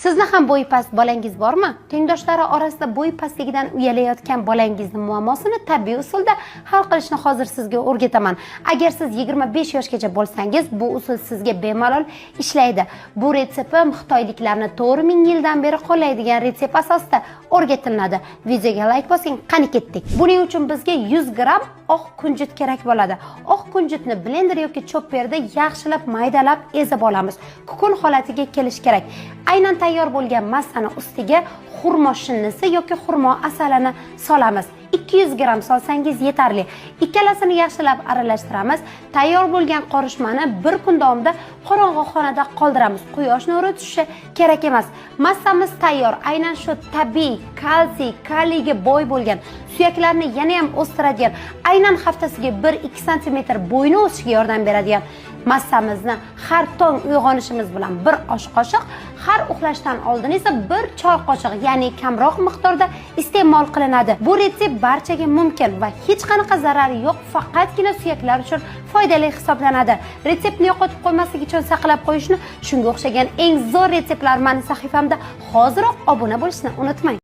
Sizni ham bo'yi past bolangiz bormi? Tengdoshlari orasida bo'yi pastligidan uyalayotgan bolangizning muammosini tabiiy usulda hal qilishni hozir sizga o'rgataman. Agar siz 25 yoshgacha bo'lsangiz, bu usul sizga bemalol ishlaydi. Bu retseptim xitoyliklarni 4000 yildan beri qo'llaydigan retsept asosida o'rgatiladi. Videoga like bosing, qani ketdik. Buning uchun bizga 100 gram oq kunjut kerak bo'ladi. Oq kunjutni blender yoki chopperda yaxshilab maydalab ezib olamiz. Kukun holatiga kelish kerak. Aynan tayyor bo'lgan massani ustiga xurmo shinnisi yoki xurmo asalini solamiz. 200 gram solsangiz yetarli. Ikkalasini yaxshilab aralashtiramiz. Tayyor bo'lgan qorishmani bir kun davomida qorong'i xonada qoldiramiz. Quyosh nuri tushishi kerak emas. Massamiz tayyor. Aynan shu tabiiy kalsiy, kaliyga boy bo'lgan, suyaklarni yana ham o'stiradigan, aynan haftasiga 1-2 sm bo'yni o'sishiga yordam beradigan massamizni har tong uyg'onishimiz bilan bir osh qoshiq, har uxlashdan oldin esa bir choy qoshiq, ya'ni kamroq miqdorda iste'mol qilinadi. Bu retsept barchaga mumkin va hech qanaqa zarari yo'q, faqatgina suyaklar uchun foydali hisoblanadi. Retseptni yo'qotib qo'ymaslik uchun saqlab qo'yishni, shunga o'xshagan eng zo'r retseptlar meni sahifamda hoziroq obuna bo'lishni unutmang.